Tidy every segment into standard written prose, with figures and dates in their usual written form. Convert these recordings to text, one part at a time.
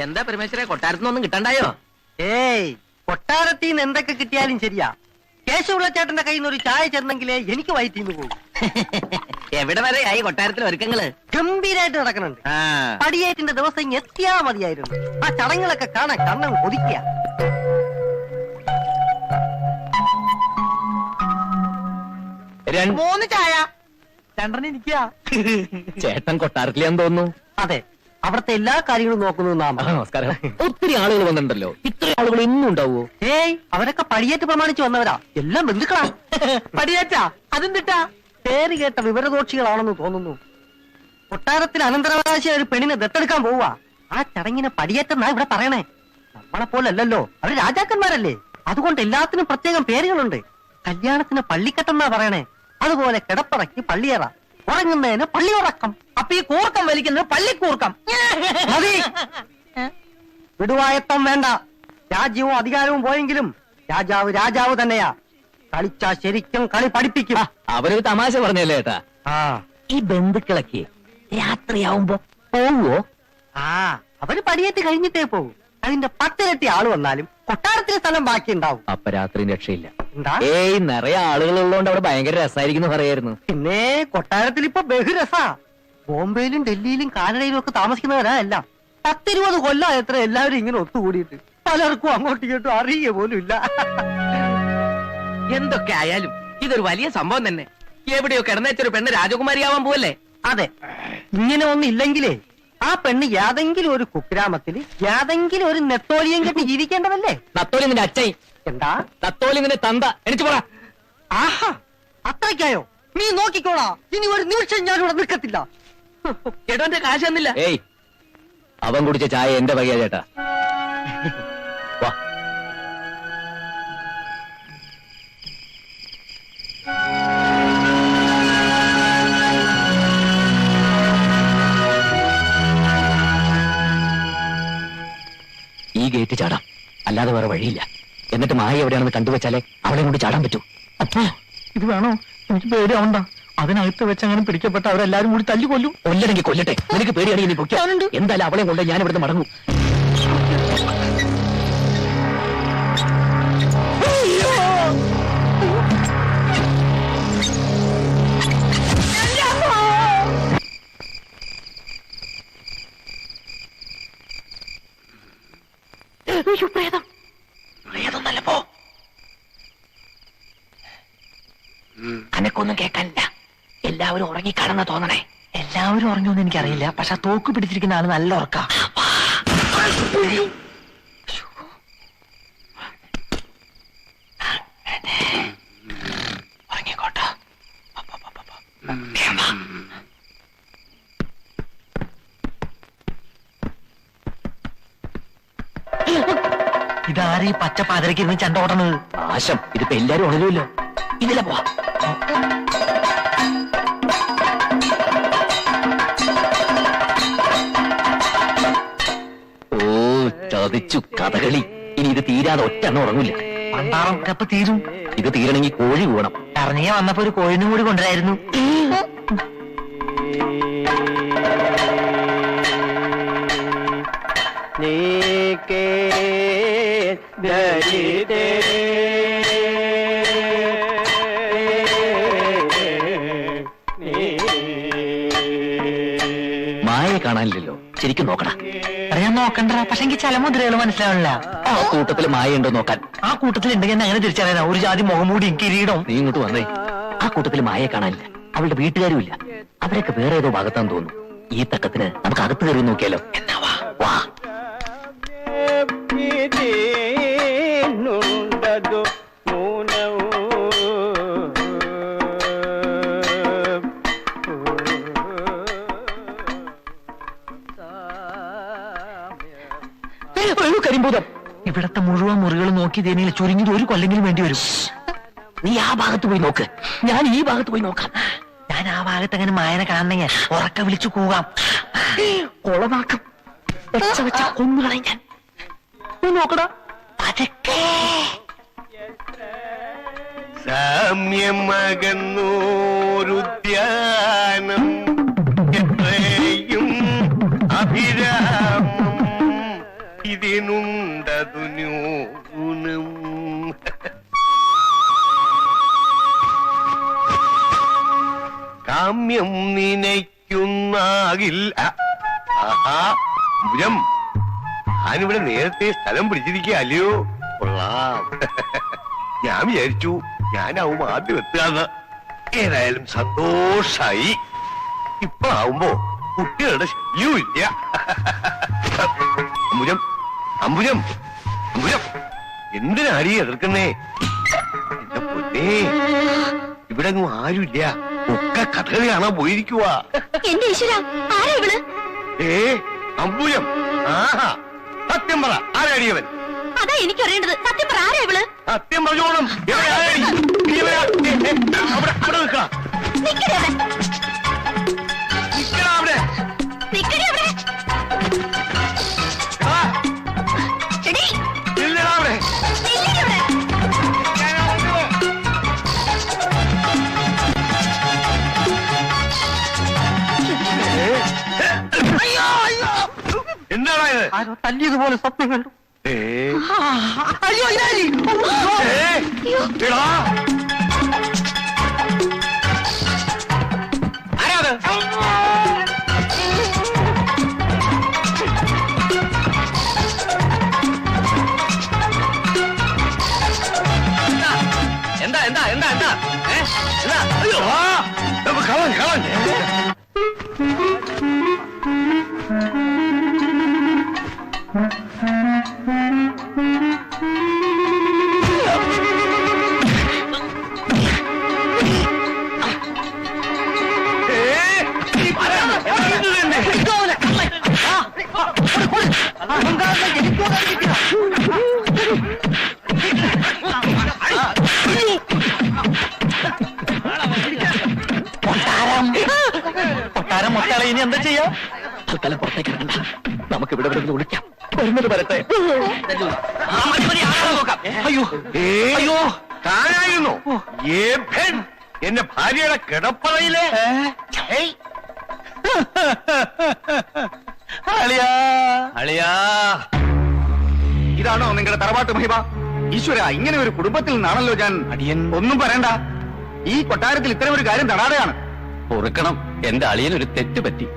എന്താ പരമേശ്വര കൊട്ടാരത്തിനൊന്നും കിട്ടണ്ടായോ? ഏയ്, കൊട്ടാരത്തിൽ നിന്ന് എന്തൊക്കെ കിട്ടിയാലും ശരിയാ. കേശവുള്ള ചേട്ടന്റെ കയ്യിൽ നിന്ന് ഒരു ചായ ചേർന്നെങ്കിലേ എനിക്ക് വയറ്റിന്ന് പോകും. എവിടെ വരെ ആയി കൊട്ടാരത്തിലെ ഒരുക്കങ്ങള്? ഗംഭീരായിട്ട് നടക്കുന്നുണ്ട്. പടിയേറ്റിന്റെ ദിവസം ഇങ്ങ് എത്തിയാ മതിയായിരുന്നു. ആ ചടങ്ങുകളൊക്കെ കാണാൻ കണ്ണം കൊതിക്കുക. മൂന്ന് ചായ രണ്ടെണ്ണം ഇരിക്കുക. ചേട്ടൻ കൊട്ടാരത്തിലെന്ന് തോന്നുന്നു. അതെ, അവിടുത്തെ എല്ലാ കാര്യങ്ങളും നോക്കുന്നു നാം. നമസ്കാരം. ഒത്തിരി ആളുകൾ വന്നിട്ടുണ്ടല്ലോ. ഇത്ര ആളുകൾ എന്നും ഉണ്ടാവോ? ഏയ്, അവരൊക്കെ പടിയേറ്റ് പ്രമാണിച്ചു വന്നവരാ. എല്ലാം ബന്ധുക്കളാ. പടിയേറ്റാ? അതെന്തിട്ടാ? പേര് കേട്ട വിവരദോക്ഷികളാണെന്ന് തോന്നുന്നു. കൊട്ടാരത്തിൽ അനന്തരാവകാശ ഒരു പെണ്ണിനെ ദത്തെടുക്കാൻ പോവാ. ആ ചടങ്ങിനെ പടിയേറ്റെന്നാ ഇവിടെ പറയണേ. നമ്മളെ പോലല്ലോ, അവര് രാജാക്കന്മാരല്ലേ. അതുകൊണ്ട് എല്ലാത്തിനും പ്രത്യേകം പേരുകളുണ്ട്. കല്യാണത്തിന് പള്ളിക്കെട്ടെന്നാ പറയണേ. അതുപോലെ കിടപ്പറയ്ക്ക് പള്ളിയറ, ഉറങ്ങുന്നതിന് പള്ളിയുറക്കം. അപ്പൊ ഈ കൂർക്കം വലിക്കുന്നത് പള്ളിക്കൂർക്കം. മതി, വിടുവായത്തം വേണ്ട. രാജ്യവും അധികാരവും പോയെങ്കിലും രാജാവ് രാജാവ് തന്നെയാ. കളിച്ചാ ശരിക്കും കളി പഠിപ്പിക്കും. അവരൊരു തമാശ പറഞ്ഞല്ലേ ഏട്ടാ? ഈ ബന്ധുക്കളൊക്കെ രാത്രിയാവുമ്പോ പോവോ? അവര് പടിയേറ്റ് കഴിഞ്ഞിട്ടേ പോകും. അതിന്റെ 10 ഇരട്ടി ആള് വന്നാലും കൊട്ടാരത്തിന് സ്ഥലം ബാക്കി ഉണ്ടാവും. അപ്പൊ രാത്രി രക്ഷയില്ല. എന്താ? ഏയ്, നിറയെ ആളുകൾ ഉള്ളതുകൊണ്ട് അവിടെ ഭയങ്കര രസമായിരിക്കും പറയായിരുന്നു. പിന്നെ കൊട്ടാരത്തിൽ ഇപ്പൊ ബഹുരസാ. ബോംബെയിലും ഡൽഹിയിലും കാനഡയിലും ഒക്കെ താമസിക്കുന്നവരാ എല്ലാം. 10-20 കൊല്ലം എത്ര എല്ലാവരും ഇങ്ങനെ ഒത്തുകൂടിയിട്ട് പലർക്കും അങ്ങോട്ടും ഇങ്ങോട്ടും അറിയുക പോലും ഇല്ല. എന്തൊക്കെ ആയാലും ഇതൊരു വലിയ സംഭവം തന്നെ. എവിടെയോ കിടന്നേച്ചൊരു പെണ്ണ് രാജകുമാരിയാവാൻ പോവല്ലേ? അതെ, ഇങ്ങനെ ഒന്നും ഇല്ലെങ്കിലേ ആ പെണ്ണ് യാതെങ്കിലും ഒരു കുഗ്രാമത്തിൽ യാതെങ്കിലും ഒരു നെത്തോലിയം കെട്ടി ജീവിക്കേണ്ടതല്ലേ? നത്തോലി നിന്റെ അച്ഛൻ. എന്താ? നത്തോലി നിന്റെ തന്ത. എനിക്ക് പറ. ആഹാ, അത്രയ്ക്കായോ? നീ നോക്കിക്കോളാ, ഇനി ഒരു നിമിഷം ഞാനിവിടെ നിൽക്കത്തില്ല. ചേട്ടന്റെ കാശ് തന്നില്ല. ഏയ്, അവൻ കുടിച്ച ചായ എന്റെ വകയാ ചേട്ടാ. വാ. ഈ ഗേറ്റ് ചാടാം, അല്ലാതെ വേറെ വഴിയില്ല. എന്നിട്ട് മായ എവിടെയാണെന്ന് കണ്ടുവച്ചാലേ അവളെ കൊണ്ട് ചാടാൻ പറ്റൂ. അപ്പോ ഇത് വേണോ? എനിക്ക് പേടിയാവണ്ട. അതിനകത്ത് വെച്ചങ്ങനെ പിടിക്കപ്പെട്ട അവരെല്ലാരും കൂടി തല്ലി കൊല്ലും. കൊല്ലണെങ്കിൽ കൊല്ലട്ടെ, നിനക്ക് പേടിയാണെങ്കിൽ നീ പൊയ്ക്കോ. എന്തായാലും അവളെ കൊണ്ട് ഞാൻ ഇവിടുന്ന് മടങ്ങും. അനക്കൊന്നും കേൾക്കാനില്ല. എല്ലാവരും ഉറങ്ങിക്കാണെന്ന് തോന്നണേ. എല്ലാവരും ഉറങ്ങിയൊന്നും എനിക്കറിയില്ല. പക്ഷെ തോക്ക് പിടിച്ചിരിക്കുന്ന ആള് നല്ല ഉറക്കാ. ഉറങ്ങിക്കോട്ടോ. ഇതാരീ പച്ച പാതിരക്കിരുന്ന് ചണ്ടോട്ടണത്? ആശം, ഇതിപ്പോ എല്ലാരും ഉണരുമല്ലോ. ഇതിലെ പോവാ. ഓ, ചതിച്ചു കഥകളി. ഇനി ഇത് തീരാതെ ഒറ്റെണ്ണം ഉറങ്ങില്ല. പണ്ടാറൊക്കെ എപ്പോ തീരും? ഇത് തീരണമെങ്കിൽ കോഴി വീണം. ഇറങ്ങിയ വന്നപ്പോ ഒരു കോഴിനും കൂടി കൊണ്ടുവരായിരുന്നു. മായ കാണാനില്ലല്ലോ. ശരിക്കും നോക്കടാ. അറിയാൻ നോക്കണ്ട. പക്ഷെ എനിക്ക് ചില മുദ്രകൾ മനസ്സിലാവില്ല. ആ കൂട്ടത്തിൽ മായ ഉണ്ടോ നോക്കാൻ. ആ കൂട്ടത്തിൽ ഉണ്ടെങ്കിൽ അങ്ങനെ തിരിച്ചറിയാനാ. ഒരു ജാതി മുഖംമൂടിയും കിരീടവും. നീ ഇങ്ങോട്ട് വന്നേ. ആ കൂട്ടത്തിൽ മായ കാണാനില്ല. അവളുടെ വീട്ടുകാരും ഇല്ല. അവരൊക്കെ വേറെ ഏതോ ഭാഗത്താന്ന് തോന്നുന്നു. ഈ തക്കത്തിന് നമുക്ക് അകത്ത് കയറി നോക്കിയാലോ? എന്നാ വാ വാ. കരിമ്പൂതം. ഇവിടത്തെ മുഴുവൻ മുറികൾ നോക്കി തേനിയിൽ ചുരുങ്ങിയത് ഒരു കൊല്ലെങ്കിലും വേണ്ടി വരും. നീ ആ ഭാഗത്ത് പോയി നോക്ക്, ഞാൻ ഈ ഭാഗത്ത് പോയി നോക്കാം. ഞാൻ ആ ഭാഗത്ത് അങ്ങനെ മായനെ കാണണമെങ്കിൽ ഉറക്കെ വിളിച്ചു കൂകാം. കൊളമാക്കും. കൊന്നുകളയും ഞാൻ. നോക്കടാ. അതൊക്കെ സാമ്യമകന്നൂരുദ്യാനം എത്രയും അഭിരാമം ഇതിനുണ്ടതു ന്യൂനം. കാമ്യം നിനയ്ക്കുന്നാകിൽ ഭുജം ഞാനിവിടെ നേരത്തെ സ്ഥലം പിടിച്ചിരിക്കുക അല്ലയോ? കൊള്ളാം. ഞാൻ വിചാരിച്ചു ഞാനാവും ആദ്യം എത്തുകയെന്ന്. ഏതായാലും സന്തോഷായി. ഇപ്പഴാവുമ്പോ കുട്ടികളുടെ ശല്യവും ഇല്ല. അമ്പുജം അമ്പുജം അമ്പുജം എന്തിനാടി എതിർക്കുന്നേ? എന്റെ പൊന്നേ, ഇവിടെ ഒന്നും ആരുമില്ല. ഒക്കെ കഥകളി കാണാൻ പോയിരിക്കുക. എന്റെ ഈശ്വര, ആരാ ഇവള്? അമ്പുജം, ആഹാ, സത്യം പറ, ആരാടിയവൻ? അതാ എനിക്കറിയേണ്ടത്. സത്യം പറ, ആരാ ഇവള്? സത്യം പറഞ്ഞോളും. അവിടെ നിൽക്കാം. നിക്കടി അവിടെ. നിൽക്കടാ അവിടെ. നിക്കടി അവിടെ. എടീ, നില്ലടാ അവിടെ. നില്ലടി അവിടെ. എന്താടാ ഇത്? ആരോ തല്ലിയതുപോലെ സ്വപ്നം കണ്ടു. അയ്യോ ആരാത്? എന്താ എന്താ എന്താ എന്താ എന്താ? അയ്യോ കളൻ കളൻ. കൊട്ടാരം മൊട്ടാളെ ഇനി എന്താ ചെയ്യാ? തൽക്കാലം പുറത്തേക്ക് ഇറങ്ങണ്ട. നമുക്ക് ഇവിടെ ഇവിടെ വിളിക്കാം. വരുന്നത് വരട്ടെ. അയ്യോ അയ്യോ താനായിരുന്നു എന്റെ ഭാര്യയുടെ കിടപ്പറയിലെ. ഇതാണോ നിങ്ങളുടെ തറവാട്ട് മഹിമ? ഈശ്വര, ഇങ്ങനെ ഒരു കുടുംബത്തിൽ നിന്നാണല്ലോ ഞാൻ. അടിയൻ ഒന്നും പറയണ്ട. ഈ കൊട്ടാരത്തിൽ ഇത്തരം ഒരു കാര്യം തടാതെയാണ്. പൊറുക്കണം, എന്റെ അളിയൻ ഒരു തെറ്റ് പറ്റി.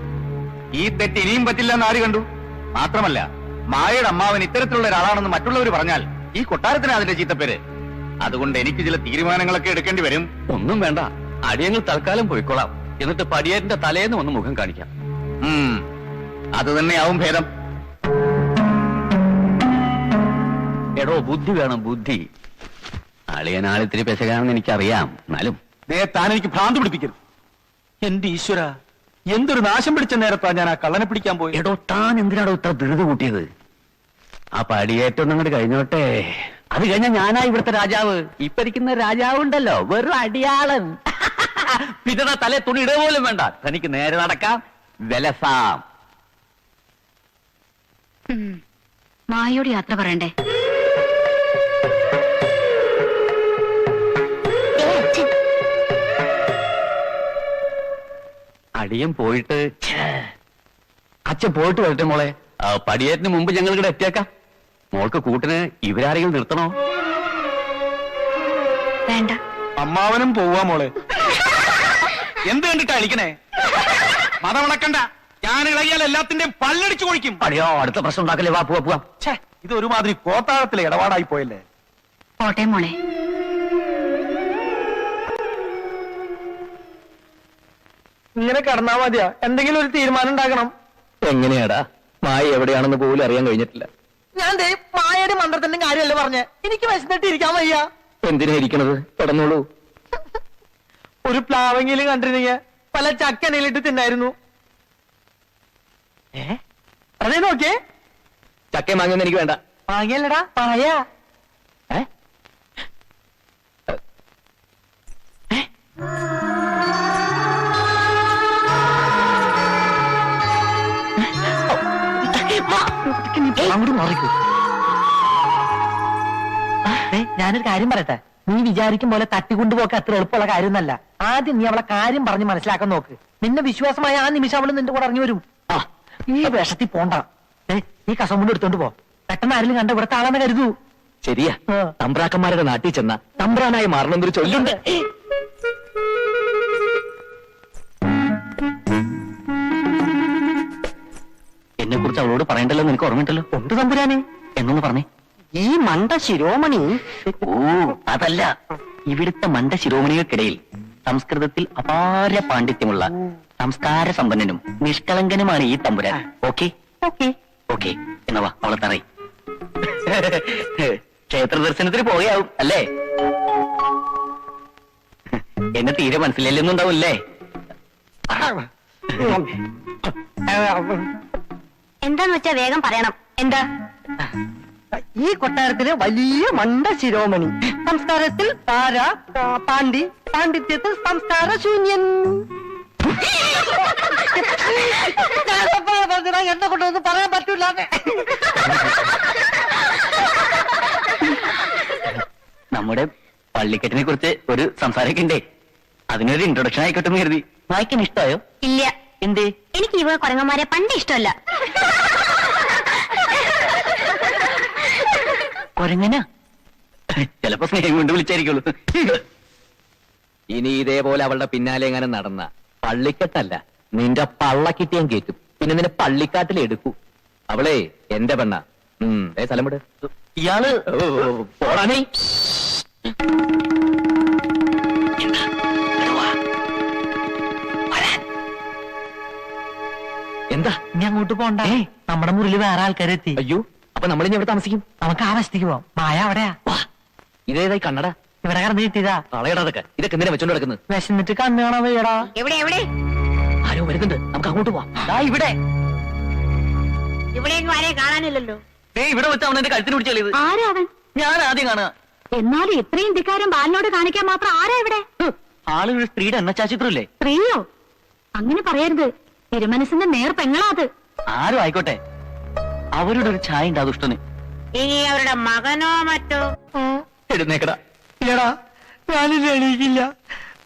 ഈ തെറ്റ് ഇനിയും പറ്റില്ല എന്ന് ആര് കണ്ടു? മാത്രമല്ല, മായയുടെ അമ്മാവൻ ഇത്തരത്തിലുള്ള ഒരാളാണെന്ന് മറ്റുള്ളവർ പറഞ്ഞാൽ ഈ കൊട്ടാരത്തിന് അതിന്റെ ചീത്തപ്പേര്. അതുകൊണ്ട് എനിക്ക് ചില തീരുമാനങ്ങളൊക്കെ എടുക്കേണ്ടി വരും. ഒന്നും വേണ്ട, അടിയങ്ങൾ തൽക്കാലം പോയിക്കൊള്ളാം. എന്നിട്ട് പടിയേറ്റിന്റെ തലേന്ന് ഒന്ന് മുഖം കാണിക്കാം. അത് തന്നെയാവും ഭേദം. എടോ, ബുദ്ധി വേണം, ബുദ്ധി. അളിയനാളിത്തിരി പെശകാണെന്ന് എനിക്കറിയാം. എന്നാലും താൻ എനിക്ക് ഭ്രാന്ത് പിടിപ്പിക്കരുത്. എന്റെ ഈശ്വര, എന്തൊരു നാശം പിടിച്ച നേരത്താ ഞാൻ ആ കള്ളനെ പിടിക്കാൻ പോയി. എടോ, താൻ എന്തിനാടോ ഇത്ര ധൃതി കൂട്ടിയത്? ആ പടിയേറ്റം അങ്ങോട്ട് കഴിഞ്ഞോട്ടെ. അത് കഴിഞ്ഞ ഞാനാ ഇവിടുത്തെ രാജാവ്. ഇപ്പരിക്കുന്ന രാജാവ് ഉണ്ടല്ലോ, വെറും അടിയാളൻ. പിന്നെ തലേ തുണി ഇടുക പോലും വേണ്ട. തനിക്ക് നേരെ നടക്കാം, വിലസാം. മായോട് യാത്ര പറയണ്ടേ? അടിയൻ പോയിട്ട് അച്ഛൻ പോയിട്ട് വരട്ടെ മോളെ. പടിയേറ്റിന് മുമ്പ് ഞങ്ങൾ ഇവിടെ എത്തിയേക്കാം. മോൾക്ക് കൂട്ടിന് ഇവരാരെങ്കിലും നിർത്തണോ? വേണ്ട. അമ്മാവനും പോവാ മോളെ. എന്ത് കണ്ടിട്ടാ അളിക്കണേ? മതമണക്കണ്ട. ഞാൻ ഇളകിയാൽ എല്ലാത്തിന്റെയും പല്ലടിച്ചു കൊഴിക്കും. അടിയോ, അടുത്ത പ്രശ്നം ഉണ്ടാക്കല്ലേ. വാ, പോവാ പോവാം. ഇത് ഒരുമാതിരി കോത്താഴത്തിലെ ഇടപാടായി പോയല്ലേ. പോട്ടെ മോളെ. ഇങ്ങനെ കടന്നാ മതിയാ? എന്തെങ്കിലും ഒരു തീരുമാനം ഉണ്ടാക്കണം. എങ്ങനെയാടാ? മായ എവിടെയാണെന്ന് പോലും അറിയാൻ കഴിഞ്ഞിട്ടില്ല. ഞാൻ മായയുടെ മന്ത്രത്തിന്റെ കാര്യമല്ലേ പറഞ്ഞേ? എനിക്ക് വിശന്നിട്ട് ഇരിക്കാൻ വയ്യ. എന്തിനാ ഇരിക്കണത്? കിടന്നോളൂ. ഒരു പ്ലാവെങ്കിലും കണ്ടിരുന്നെങ്കിൽ പല ചക്കനയിലിട്ട് തിന്നായിരുന്നു. അതേ നോക്കിയേ. ചക്കയും വാങ്ങിയൊന്നും എനിക്ക് വേണ്ട. മാങ്ങയല്ലടാ, പായ. അങ്ങോട്ട് മാറിക്കൂ. ഞാനൊരു കാര്യം പറയട്ടെ. നീ വിചാരിക്കും പോലെ തട്ടിക്കൊണ്ടുപോക്ക് അത്ര എളുപ്പമുള്ള കാര്യമൊന്നല്ല. ആദ്യം നീ അവളെ കാര്യം പറഞ്ഞ് മനസ്സിലാക്കാൻ നോക്ക്. നിന്നെ വിശ്വാസമായ ആ നിമിഷം അവള് നിന്റെ കൂടെ ഇറങ്ങി വരും. ഈ വേഷത്തിൽ പോണ്ട. ഈ കസം കൊണ്ട് എടുത്തോണ്ട് പോ. പെട്ടെന്ന് ആരെങ്കിലും കണ്ട ഇവിടുത്തെ ആളാന്ന് കരുതൂ. ശരിയാ, തമ്പ്രാക്കന്മാരുടെ നാട്ടിൽ ചെന്ന തമ്പ്രാനായി മാറണമെന്നൊരു ചൊല്ലുണ്ട്. എന്നെ കുറിച്ച് അവളോട് പറയണ്ടല്ലോ, നിനക്ക് ഓർമ്മയുണ്ടല്ലോ. ഉണ്ട് തമ്പുരാനെ. എന്നൊന്ന് പറഞ്ഞേ. ഈ മണ്ട ശിരോമണി. ഓ അതല്ല, ഇവിടുത്തെ മണ്ട ശിരോമണികൾക്കിടയിൽ സംസ്കൃതത്തിൽ അപാര പാണ്ഡിത്യമുള്ള സംസ്കാര സമ്പന്നനും നിഷ്കളങ്കനുമാണ് ഈ തമ്പുരാൻ. ഓക്കെ ഓക്കെ ഓക്കെ എന്നവാ അവളെ തറയി. ക്ഷേത്ര ദർശനത്തിന് പോയാവും അല്ലേ? എന്നെ തീരെ മനസ്സിലല്ലെന്നുണ്ടാവില്ലേ? എന്താന്ന് വെച്ചാ വേഗം പറയണം. എന്താ? ഈ കൊട്ടാരത്തിലെ വലിയ മണ്ട ശിരോമണി. സംസ്കാരത്തിൽ പാര, പാണ്ഡിത്യത്തിൽ സംസ്കാര ശൂന്യൻ. എന്നെ കൊണ്ടൊന്നും പറയാൻ പറ്റൂല. നമ്മുടെ പള്ളിക്കെട്ടിനെ കുറിച്ച് ഒരു സംസാരമൊക്കെ ഉണ്ടേ, അതിനൊരു ഇൻട്രൊഡക്ഷൻ ആയിക്കോട്ടെ എന്ന് കരുതി. വായിക്കാൻ ഇഷ്ടമായോ? ഇല്ല. എന്തേ? എനിക്ക് ഇവ കുരങ്ങന്മാരെ പണ്ട് ഇഷ്ടമല്ല. കൊരങ്ങന ചിലപ്പോ സ്നേഹം കൊണ്ട് വിളിച്ചായിരിക്കുള്ളൂ. ഇനി ഇതേപോലെ അവളുടെ പിന്നാലെ എങ്ങനെ നടന്ന പള്ളിക്കെട്ടല്ല, നിന്റെ പള്ളക്കിട്ടിയാൻ കേറ്റും. പിന്നെ നിന്നെ പള്ളിക്കാട്ടിൽ എടുക്കൂ. അവളെ എന്റെ പെണ്ണ. സ്ഥലം വിട്. ഇയാള് പോടാനേ. എന്താ? ഇനി അങ്ങോട്ട് പോണ്ട. നമ്മുടെ മുറിയിൽ വേറെ ആൾക്കാരെത്തി. അയ്യോ, അപ്പൊ നമ്മളിനി എവിടെ താമസിക്കും? നമുക്ക് ആ വശത്തേക്ക് പോവാം. മായ അവിടെയാ. ഇതേതായി കണ്ണട? ഇവിടെ കിടന്ന് കിട്ടിയതാ. കളയടാതൊക്കെ. ഇതൊക്കെ എന്തിനാ വെച്ചോണ്ട് കിടക്കുന്നത്? വിശന്നിട്ട് കണ്ണ് കാണാൻ വയ്യടാ. എവിടെ എവിടെ? ആരോ വരുന്നുണ്ട്, നമുക്ക് അങ്ങോട്ട് പോവാം. ഇവിടെ ഇവിടെയൊന്നും ആരെയും കാണാനില്ലല്ലോ. ഇവിടെ വെച്ച് അവൻ എന്റെ കഴുത്തിന് പിടിച്ചത്. ആരാ അവൻ? ഞാൻ ആദ്യം കാണുക. എന്നാലും ഇത്രയും ധിക്കാരം ബാലിനോട് കാണിക്കാൻ മാത്രം ആരാ ഇവിടെ? ആള് ഒരു സ്ത്രീയുടെ എണ്ണച്ചാച്ചിത്രല്ലേ? സ്ത്രീയോ? അങ്ങനെ പറയരുത്. തിരുമനസിന്റെ നേർ പെങ്ങളാ അത്. ആരും ആയിക്കോട്ടെ, അവരുടെ ഒരു ചായ ഉണ്ട് ആ ദുഷ്ടന്. ഇനി അവരുടെ മകനോ മറ്റോ? എഴുന്നേക്കടാ. ഇല്ലടാ, ഞാനില്ല, എണീക്കില്ല.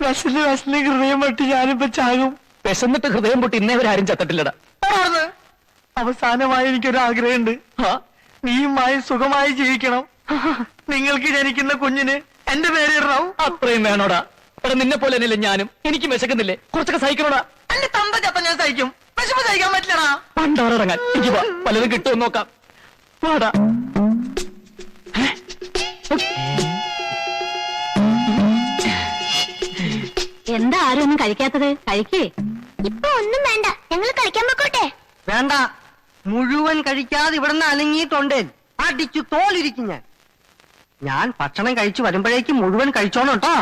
വിശന്ന് ഹൃദയം പൊട്ടി ഞാനിപ്പോ ചാകും. വിശന്നിട്ട് ഹൃദയം പൊട്ടി ഇന്നേവരാരും ചത്തട്ടില്ലടാ. അവസാനമായി എനിക്കൊരു ആഗ്രഹമുണ്ട്. നീയുമായി സുഖമായി ജീവിക്കണം. നിങ്ങൾക്ക് ജനിക്കുന്ന കുഞ്ഞിന് എന്റെ പേര് ഇടണം. അത്രയും വേണോടാ? എടാ, നിന്നെ പോലെ തന്നെയല്ലേ ഞാനും. എനിക്ക് വിശക്കുന്നില്ലേ? കുറച്ചൊക്കെ സഹിക്കണോടാ. എന്റെ തമ്പ ചത്ത ഞാൻ സഹിക്കും. വിശപ്പ് സഹിക്കാൻ പറ്റില്ലടാ. പണ്ടാറടങ്ങാൻ എനിക്ക് വാ, പലതും കിട്ടുമെന്ന് നോക്കാം. വാടാ. എന്താ ആരും ഒന്നും കഴിക്കാത്തത്? കഴിക്കേ. ഇപ്പൊ ഒന്നും വേണ്ട, ഞങ്ങൾ കഴിക്കാൻ പോക്കോട്ടെ. വേണ്ട, മുഴുവൻ കഴിക്കാതെ ഇവിടുന്ന് അനങ്ങിയിട്ടുണ്ടേ അടിച്ചു തോലിരിക്കും ഞാൻ. ഞാൻ ഭക്ഷണം കഴിച്ചു വരുമ്പോഴേക്കും മുഴുവൻ കഴിച്ചോണം കേട്ടോ.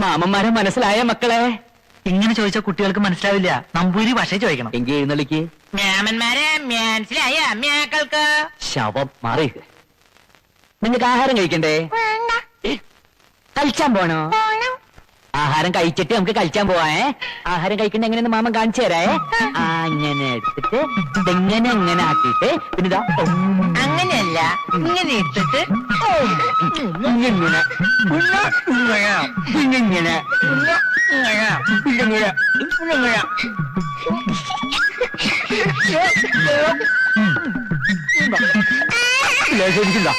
മാമന്മാരെ മനസ്സിലായ മക്കളെ? ഇങ്ങനെ ചോദിച്ച കുട്ടികൾക്ക് മനസ്സിലാവില്ല. നമ്പൂരി ഭാഷ ചോദിക്കണം. എങ്കിൽ എഴുന്നള്ളിക്ക്. മാമന്മാരെ മനസ്സിലായ അമ്മയാക്കൾക്ക്. ശവം മാറി. നിങ്ങൾക്ക് ആഹാരം കഴിക്കണ്ടേ? കഴിച്ചാൻ പോണോ? ആഹാരം കഴിച്ചിട്ട് നമുക്ക് കഴിച്ചാൻ പോവാ. ആഹാരം കഴിക്കണ്ട എങ്ങനെയെന്ന് മാമൻ കാണിച്ചു തരാ. അങ്ങനെ എടുത്തിട്ട് ഇതെങ്ങനെ എങ്ങനെ ആക്കിയിട്ട് പിന്നെ ഇതാ അങ്ങനെയല്ല, ഇങ്ങനെ ഇട്ടിട്ട് ഇങ്ങനെ ഇങ്ങനെ ശരിക്കില്ല.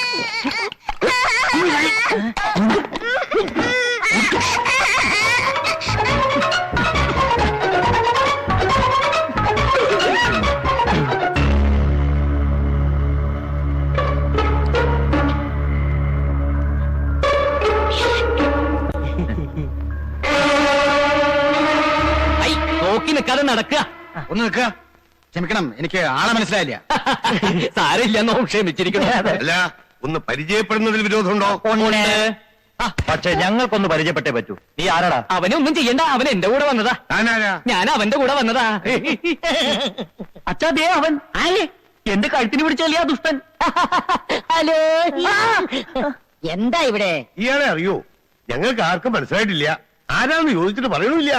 നോക്കി നിൽക്കാതെ നടക്കുക. ഒന്ന് നിൽക്കുക. ക്ഷമിക്കണം, എനിക്ക് ആളെ മനസ്സിലായില്ല. സാരമില്ലെന്നോ ക്ഷമിച്ചിരിക്കുന്നു. അല്ല, ഒന്ന് പരിചയപ്പെടുന്നതിൽ വിരോധമുണ്ടോ? പക്ഷെ ഞങ്ങൾക്കൊന്ന് പരിചയപ്പെട്ടേ പറ്റൂ. നീ ആരാടാ? അവനൊന്നും ചെയ്യണ്ട, അവൻ എന്റെ കൂടെ വന്നതാ. ഞാനാരാ? ഞാൻ അവന്റെ കൂടെ വന്നതാ. അച്ഛാ, ദേ അവൻ. എന്റെ കഴുത്തിന് പിടിച്ചല്ലേ ആ ദുഷ്ടൻ. ഹലോ, എന്താ ഇവിടെ? ഇയാളെ അറിയോ? ഞങ്ങൾക്ക് ആർക്കും മനസ്സിലായിട്ടില്ല. ആരാന്ന് ചോദിച്ചിട്ട് പറയണില്ല.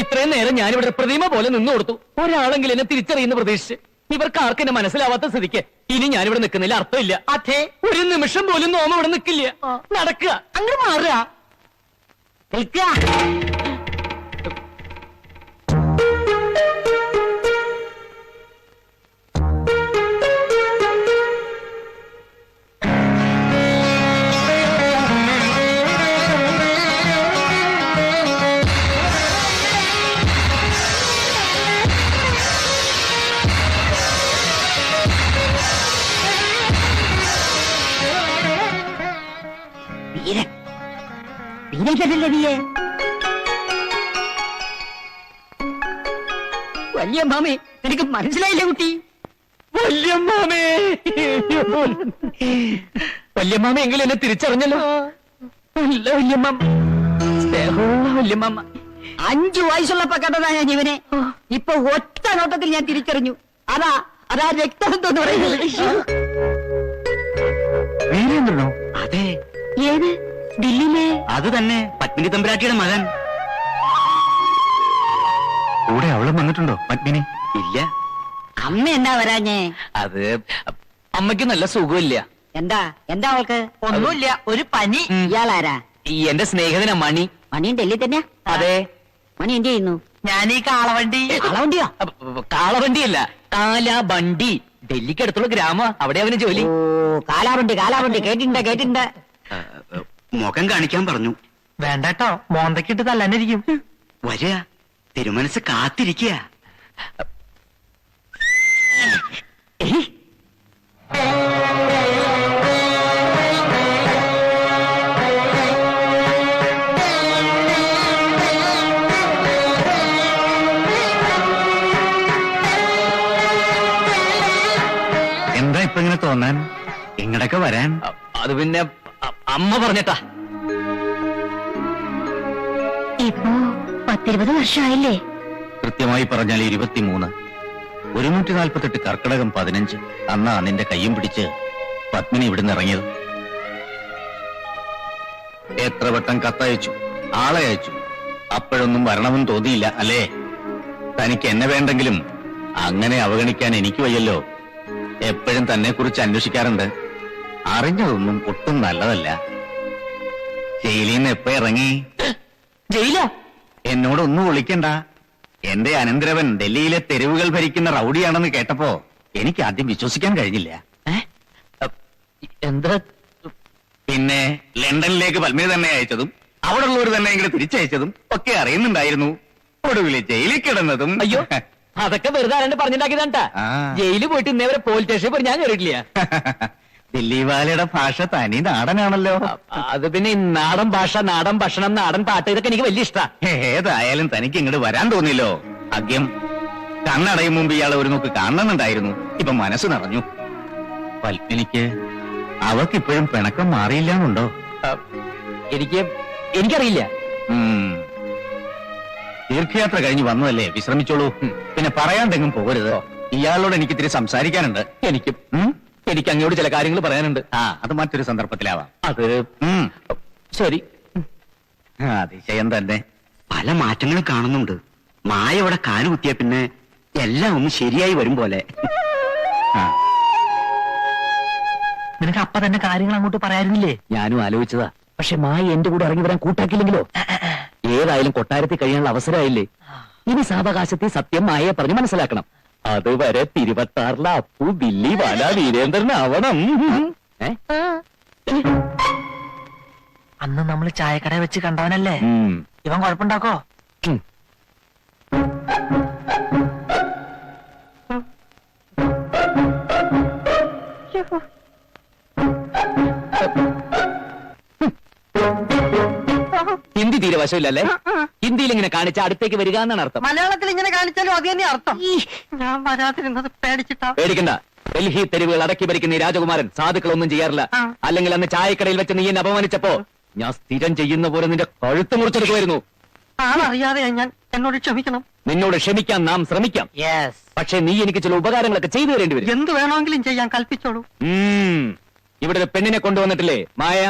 ഇത്രയും ഇത്രയും നേരം ഞാനിവിടെ പ്രതിമ പോലെ നിന്നു കൊടുത്തു. ഒരാളെങ്കിലും എന്നെ തിരിച്ചറിയുന്ന പ്രതീക്ഷിച്ച്. ഇവർക്ക് ആർക്കും എന്നെ മനസ്സിലാവാത്ത സ്ഥിതിക്ക് ഇനി ഞാനിവിടെ നിൽക്കുന്നില്ല, അർത്ഥമില്ല. അതെ, ഒരു നിമിഷം പോലും നോമ ഇവിടെ നിൽക്കില്ല. നടക്കുക, അങ്ങോട്ട് മാറുക, നിൽക്കുക. വല്യമ്മാമേ, എനിക്ക് മനസ്സിലായില്ല കുട്ടി. വല്യമ്മാമേ, വല്യമ്മാമ എങ്കിലും എന്നെ തിരിച്ചറിഞ്ഞല്ലോ. നല്ല വല്യമ്മ, സ്നേഹമുള്ള വല്യമ്മ. 5 വയസ്സുള്ളപ്പോ കണ്ടതാ ഞാൻ ഇവനെ. ഇപ്പൊ ഒറ്റ നോട്ടത്തിൽ ഞാൻ തിരിച്ചറിഞ്ഞു. അതാ രക്തബന്ധം എന്ന് പറയുന്നത്. വീരേന്ദ്രനോ? അതെ, ഏത് ദില്ലിയിലെ? അത് തന്നെ, പത്മിനി തമ്പുരാട്ടിയുടെ മകൻ. കൂടെ അവളും വന്നിട്ടുണ്ടോ പത്മിനി? ഇല്ല. അമ്മ എന്നാ വരാഞ്ഞേ? അത് അമ്മയ്ക്ക് നല്ല സുഖമില്ല. എന്താ അവൾക്ക്? ഒന്നുമില്ല, ഒരു പനി. ഇയാളാരാ? ഈ എന്റെ സ്നേഹിതനാ മണി. മണി ഡൽഹി തന്നെയാ? അതെ. മണി എന്ത് ചെയ്യുന്നു? ഞാൻ ഈ കാളവണ്ടിയോ? കാളവണ്ടിയല്ല, കാലാബണ്ടി. ഡൽഹിക്ക് അടുത്തുള്ള ഗ്രാമ, അവിടെ അവന് ജോലി. ഓ, കാലാവണ്ടി കേട്ടിട്ടുണ്ട്. മുഖം കാണിക്കാൻ പറഞ്ഞു. വേണ്ടട്ടോ, മോന്തക്കിട്ട് തല്ലാനിരിക്കും. വരിക, തിരുമനസ് കാത്തിരിക്കുക. എന്താ ഇപ്പൊ ഇങ്ങനെ തോന്നാൻ? ഇങ്ങടൊക്കെ വരാൻ? അത് പിന്നെ അമ്മ പറഞ്ഞിട്ടാ. ഇപ്പോ 10-20 വർഷമായില്ലേ? കൃത്യമായി പറഞ്ഞാൽ 23. 148 കർക്കിടകം 15 അന്നാ നിന്റെ കയ്യും പിടിച്ച് പത്മിനി ഇവിടുന്ന് ഇറങ്ങിയത്. എത്ര വട്ടം കത്തയച്ചു, ആളെ അയച്ചു, അപ്പോഴൊന്നും വരണമെന്ന് തോന്നിയില്ല അല്ലേ? തനിക്ക് എന്നെ വേണ്ടെങ്കിലും അങ്ങനെ അവഗണിക്കാൻ എനിക്ക് വയ്യല്ലോ. എപ്പോഴും തന്നെ കുറിച്ച് അന്വേഷിക്കാറുണ്ട്. അറിഞ്ഞതൊന്നും ഒട്ടും നല്ലതല്ല. ജയിലിൽ നിന്ന് എപ്പോ ഇറങ്ങി? ജയില? എന്നോടൊന്നും വിളിക്കണ്ട. എന്റെ അനന്തരവൻ ഡൽഹിയിലെ തെരുവുകൾ ഭരിക്കുന്ന റൌഡിയാണെന്ന് കേട്ടപ്പോ എനിക്ക് ആദ്യം വിശ്വസിക്കാൻ കഴിഞ്ഞില്ല. എന്താ? പിന്നെ ലണ്ടനിലേക്ക് പത്മിനി തന്നെ അയച്ചതും അവിടെ ഉള്ളവർ തന്നെ ഇങ്ങനെ തിരിച്ചയച്ചതും ഒക്കെ അറിയുന്നുണ്ടായിരുന്നു. ഒടുവിൽ ജയിലിൽ കിടന്നതും. അയ്യോ, അതൊക്കെ വെറുതെ ആരാണ്ട് പറഞ്ഞിട്ടാക്കിയതാണ്ടാ. ആ. ജയിലിൽ പോയിട്ട് ഇന്നേവരെ പോലീസ് സ്റ്റേഷനിൽ പോയി ഞാൻ കയറിയിട്ടില്ല. ദില്ലി വാലയുടെ ഭാഷ തനി നാടനാണല്ലോ. അത് പിന്നെ ഈ നാടൻ ഭാഷ, നാടൻ ഭക്ഷണം, നാടൻ പാട്ട്, ഇതൊക്കെ എനിക്ക് വലിയ ഇഷ്ടാ. ഏതായാലും തനിക്ക് ഇങ്ങോട്ട് വരാൻ തോന്നില്ലോ. ആദ്യം കണ്ണടയും മുമ്പ് ഇയാളെ ഒരു നോക്ക് കാണണമെന്നുണ്ടായിരുന്നു. ഇപ്പൊ മനസ്സ് നിറഞ്ഞു. പത്മിനിക്ക് അവൾക്കിപ്പോഴും പിണക്കം മാറിയില്ലാന്നുണ്ടോ? എനിക്കറിയില്ല. തീർത്ഥയാത്ര കഴിഞ്ഞ് വന്നതല്ലേ, വിശ്രമിച്ചോളൂ. പിന്നെ പറയാണ്ടെങ്കിലും പോകരുത്. ഇയാളോട് എനിക്ക് ഇത്തിരി സംസാരിക്കാനുണ്ട്. എനിക്ക് അങ്ങോട്ട് ചില കാര്യങ്ങൾ പറയാനുണ്ട്. അത് മറ്റൊരു സന്ദർഭത്തിലാവാം. അത് ശരി. അതിശയം തന്നെ. പല മാറ്റങ്ങളും കാണുന്നുണ്ട്. മായ ഇവിടെ കാലുകുത്തിയ പിന്നെ എല്ലാം ഒന്ന് ശരിയായി വരും പോലെ. നിനക്ക് അപ്പ തന്നെ കാര്യങ്ങൾ അങ്ങോട്ട് പറയാറില്ലേ? ഞാനും ആലോചിച്ചതാ. പക്ഷെ മായ എന്റെ കൂടെ ഇറങ്ങി വരാൻ കൂട്ടാക്കില്ലെങ്കിലോ? ഏതായാലും കൊട്ടാരത്തിൽ കഴിയാനുള്ള അവസരമായില്ലേ. ഇനി സാവകാശത്തിൽ സത്യം മായയെ പറഞ്ഞ് മനസ്സിലാക്കണം. അതുവരെ 26 അപ്പു ദില്ലി വാല വീരേന്ദ്രനാവണം. അന്ന് നമ്മൾ ചായക്കട വെച്ച് കണ്ടവനല്ലേ ഇവൻ? കുഴപ്പമുണ്ടാക്കോ? ഹിന്ദി തീരെ വശമില്ലല്ലേ? ഹിന്ദിയിൽ ഇങ്ങനെ കാണിച്ച അടുത്തേക്ക് വരിക എന്നാണ് അർത്ഥം. മലയാളത്തിൽ ഇങ്ങനെ കാണിച്ചാലും അത് തന്നെ അർത്ഥം. ഞാൻ വരാതിരുന്നത് പേടിച്ചിട്ടാ. പേടിക്കണ്ട. ഡൽഹി തെരുവുകൾ അടക്കി ഭരിക്കുന്ന ഈ രാജകുമാരൻ സാധുക്കളൊന്നും ചെയ്യാറില്ല. അല്ലെങ്കിൽ അന്ന് ചായക്കടയിൽ വെച്ച് നീ എന്നെ അപമാനിച്ചപ്പോ ഞാൻ സ്ഥിരം ചെയ്യുന്ന പോലെ നിന്റെ കഴുത്ത് മുറിച്ചെടുക്കുമായിരുന്നു. ആളറിയാതെ ഞാൻ എന്നോട് ക്ഷമിക്കണം. നിന്നോട് ക്ഷമിക്കാൻ നാം ശ്രമിക്കാം. പക്ഷെ നീ എനിക്ക് ചില ഉപകാരങ്ങളൊക്കെ ചെയ്തു തരേണ്ടി വരും. എന്ത് വേണമെങ്കിലും ചെയ്യാൻ കൽപ്പിച്ചോളൂ. ഇവിടെ ഒരു പെണ്ണിനെ കൊണ്ടുവന്നിട്ടില്ലേ മായ?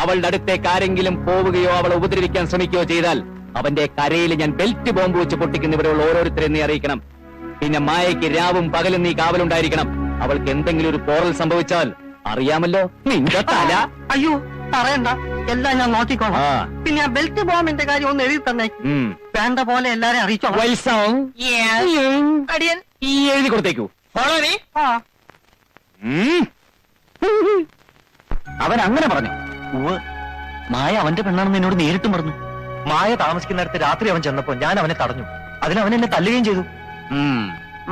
അവളുടെ അടുത്തേക്ക് ആരെങ്കിലും പോവുകയോ അവളെ ഉപദ്രവിക്കാൻ ശ്രമിക്കുകയോ ചെയ്താൽ അവന്റെ കരയിൽ ഞാൻ ബെൽറ്റ് ബോംബ് വെച്ച് പൊട്ടിക്കുന്ന ഇവരുള്ള ഓരോരുത്തരെ നീ അറിയിക്കണം. പിന്നെ മായയ്ക്ക് രാവും പകലും നീ കാവലുണ്ടായിരിക്കണം. അവൾക്ക് എന്തെങ്കിലും ഒരു പോറൽ സംഭവിച്ചാൽ അറിയാമല്ലോ നിന്റെ തല. അയ്യോ പറയണ്ട, എല്ലാം ഞാൻ നോക്കിക്കോളാം. ആ. പിന്നെ ആ ബെൽറ്റ് ബോംബിന്റെ കാര്യം ഒന്ന് എഴുതി തന്നെ. ഉം. വേണ്ട പോലെ എല്ലാരെയും അറിയിച്ചോളാം. വത്സം, അടിയൻ ഈ എഴുതി കൊടുത്തേക്കൂ. ആ അവൻ അങ്ങനെ പറഞ്ഞു. മായ അവന്റെ പെണ്ണാണെന്ന് എന്നോട് നേരിട്ടും പറഞ്ഞു. മായ താമസിക്കുന്നിടത്ത് രാത്രി അവൻ ചെന്നപ്പോ ഞാൻ അവനെ തടഞ്ഞു. അതിനവൻ എന്നെ തല്ലുകയും ചെയ്തു.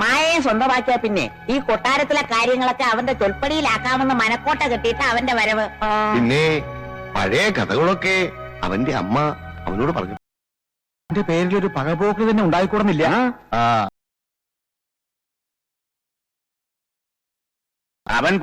മായയെ സ്വന്തമാക്കിയ പിന്നെ ഈ കൊട്ടാരത്തിലെ കാര്യങ്ങളൊക്കെ അവന്റെ ചൊൽപ്പടിയിലാക്കാമെന്ന് മനക്കോട്ട കെട്ടിയിട്ട് അവന്റെ വരവ്. പിന്നെ പഴയ കഥകളൊക്കെ അവന്റെ അമ്മ അവനോട് പറഞ്ഞു. എന്റെ പേരിലൊരു പകപോക്ക് തന്നെ ഉണ്ടായിക്കൂടുന്നില്ല. അവൻ